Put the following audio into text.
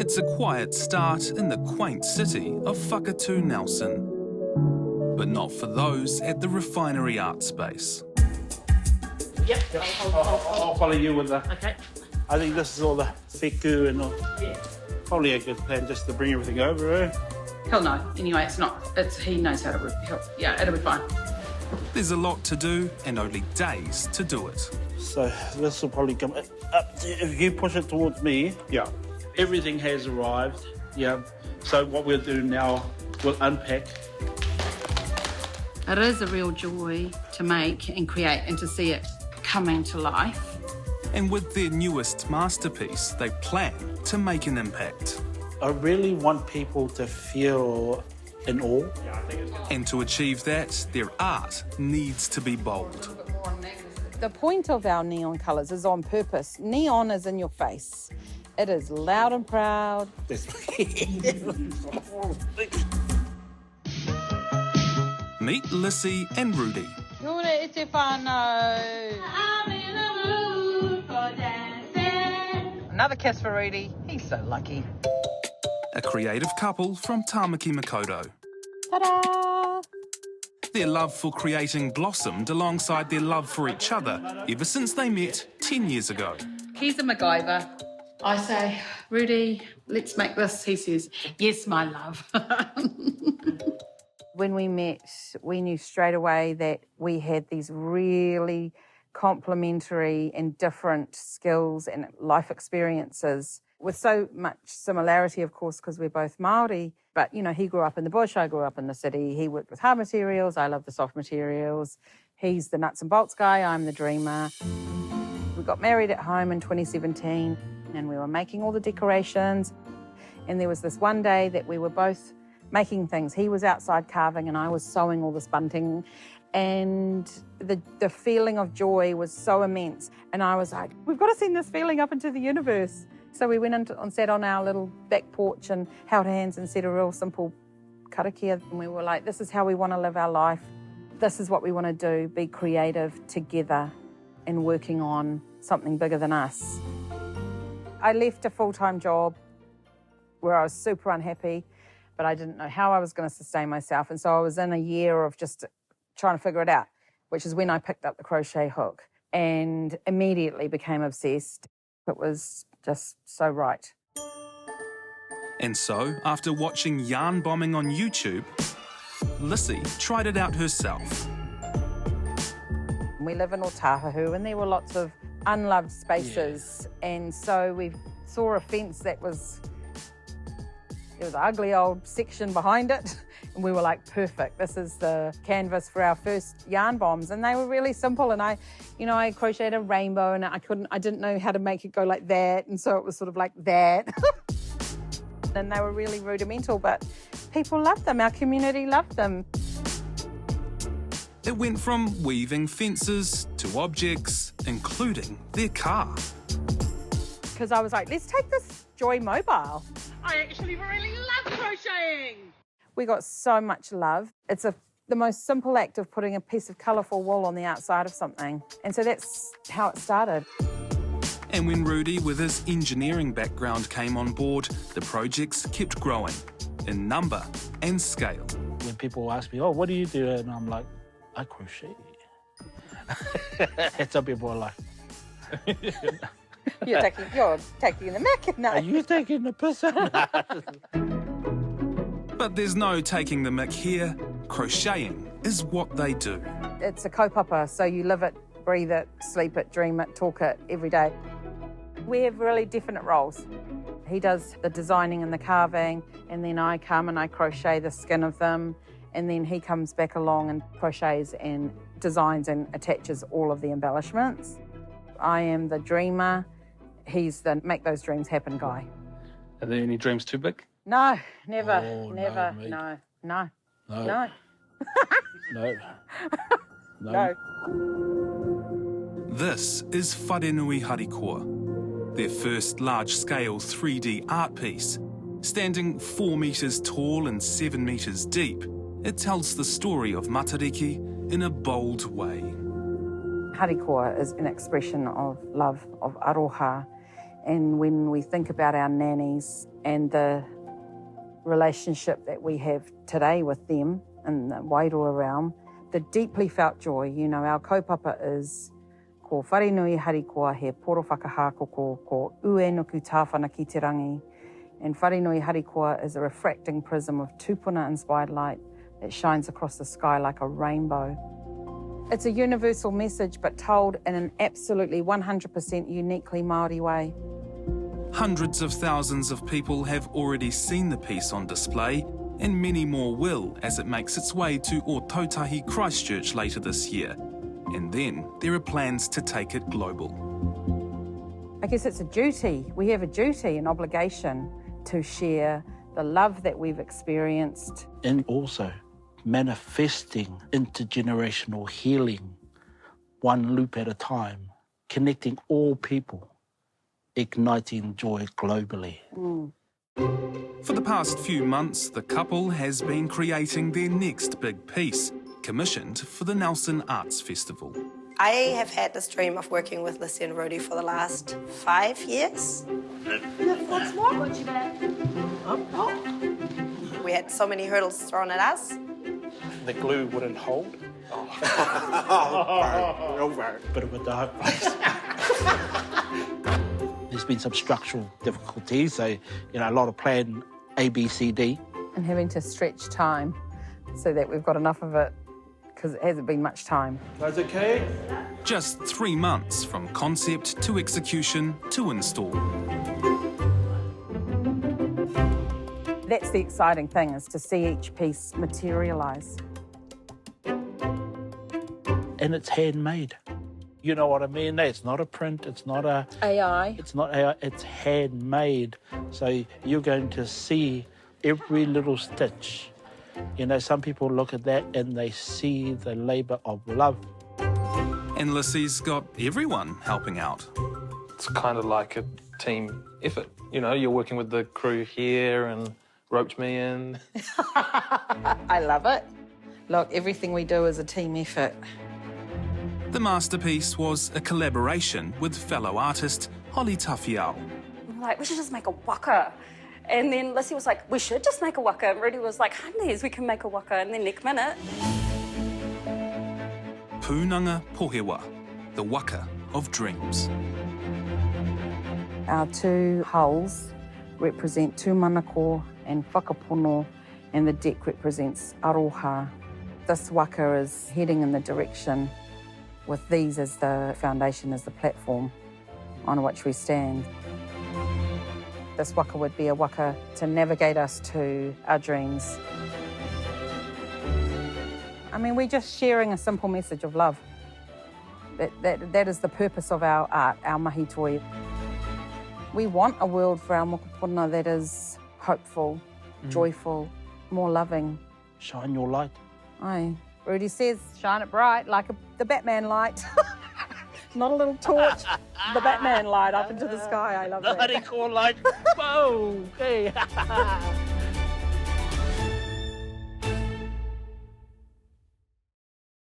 It's a quiet start in the quaint city of Whakatū, Nelson. But not for those at the Refinery ArtSpace. Yep. I'll follow you with that. Okay. I think this is all the wheku and all. Yeah. Probably a good plan just to bring everything over, eh? He'll know. Anyway, it's not. He knows how to help. Yeah, it'll be fine. There's a lot to do and only days to do it. So this will probably come up. If you push it towards me, yeah. Everything has arrived, yeah. So what we'll do now, we'll unpack. It is a real joy to make and create and to see it coming to life. And with their newest masterpiece, they plan to make an impact. I really want people to feel in awe. And to achieve that, their art needs to be bold. The point of our neon colours is on purpose. Neon is in your face. It is loud and proud. Meet Lissy and Rudy. I'm in the mood for dancing. Another kiss for Rudy. He's so lucky. A creative couple from Tāmaki Makaurau. Ta-da! Their love for creating blossomed alongside their love for each other ever since they met 10 years ago. He's a MacGyver. I say, Rudy, let's make this. He says, yes, my love. When we met, we knew straight away that we had these really complementary and different skills and life experiences with so much similarity, of course, because we're both Māori. But, you know, he grew up in the bush, I grew up in the city. He worked with hard materials, I love the soft materials. He's the nuts and bolts guy, I'm the dreamer. We got married at home in 2017 and we were making all the decorations. And there was this one day that we were both making things. He was outside carving and I was sewing all this bunting. And the feeling of joy was so immense. And I was like, we've got to send this feeling up into the universe. So we went and sat on our little back porch and held hands and said a real simple karakia. And we were like, this is how we want to live our life. This is what we want to do, be creative together and working on something bigger than us. I left a full-time job where I was super unhappy, but I didn't know how I was going to sustain myself. And so I was in a year of just trying to figure it out, which is when I picked up the crochet hook and immediately became obsessed. It was just so right. And so, after watching yarn bombing on YouTube, Lissy tried it out herself. We live in Otahu and there were lots of unloved spaces. Yeah. And so we saw a fence that there was an ugly old section behind it. And we were like, perfect, this is the canvas for our first yarn bombs. And they were really simple. And I crocheted a rainbow and I didn't know how to make it go like that. And so it was sort of like that. And they were really rudimental, but people loved them. Our community loved them. It went from weaving fences to objects, including their car. Because I was like, let's take this Joy Mobile. I actually really love crocheting. We got so much love. It's the most simple act of putting a piece of colourful wool on the outside of something. And so that's how it started. And when Rudy, with his engineering background, came on board, the projects kept growing in number and scale. When people ask me, oh, what do you do? And I'm like, I crochet. And some people are like... You're taking the mick now. Are you taking the piss out? But there's no taking the mick here. Crocheting is what they do. It's a kaupapa, so you live it, breathe it, sleep it, dream it, talk it every day. We have really definite roles. He does the designing and the carving, and then I come and I crochet the skin of them, and then he comes back along and crochets and designs and attaches all of the embellishments. I am the dreamer. He's the make those dreams happen guy. Are there any dreams too big? No, never, Oh, never, no. no. No. This is Wharenui Harikoa, their first large-scale 3D art piece. Standing 4 metres tall and 7 metres deep, it tells the story of Matariki in a bold way. Harikoa is an expression of love, of aroha, And when we think about our nannies and the relationship that we have today with them in the Wairua realm, the deeply felt joy, you know, our kaupapa is ko Wharenui Harikoa he poro whakahākoko ko ue nuku tāwhana ki te rangi. And Wharenui Harikoa is a refracting prism of tupuna-inspired light that shines across the sky like a rainbow. It's a universal message, but told in an absolutely 100% uniquely Māori way. Hundreds of thousands of people have already seen the piece on display, and many more will as it makes its way to Ōtautahi Christchurch later this year. And then there are plans to take it global. I guess it's a duty. We have a duty, an obligation to share the love that we've experienced. And also manifesting intergenerational healing, one loop at a time, connecting all people, igniting joy globally. For the past few months, the couple has been creating their next big piece, commissioned for the Nelson Arts Festival. I have had this dream of working with Lissy and Rudi for the last 5 years. We had so many hurdles thrown at us. The glue wouldn't hold. Bit of a dark place. There's been some structural difficulties, so, you know, a lot of plan A, B, C, D. And having to stretch time so that we've got enough of it, because it hasn't been much time. That's okay? Just 3 months from concept to execution to install. That's the exciting thing, is to see each piece materialise. And it's handmade. You know what I mean? It's not a print, it's not a... AI. It's not AI, it's handmade. So you're going to see every little stitch. You know, some people look at that and they see the labour of love. And Lissy's got everyone helping out. It's kind of like a team effort. You know, you're working with the crew here and roped me in. I love it. Look, everything we do is a team effort. The masterpiece was a collaboration with fellow artist Hollie Tawhiao. Like, we should just make a waka. And then Lissy was like, we should just make a waka. And Rudy was like, honeys, we can make a waka. And then next minute... Punanga Pohewa, the Waka of Dreams. Our two hulls represent tūmanako and whakapono, and the deck represents aroha. This waka is heading in the direction with these as the foundation, as the platform on which we stand. This waka would be a waka to navigate us to our dreams. I mean, we're just sharing a simple message of love. That is the purpose of our art, our mahitoi. We want a world for our mokopuna that is hopeful, joyful, more loving. Shine your light. Aye. Rudy says, shine it bright like the Batman light. Not a little torch, the Batman light up into the sky. I love that. The Harikoa light. Whoa! Hey.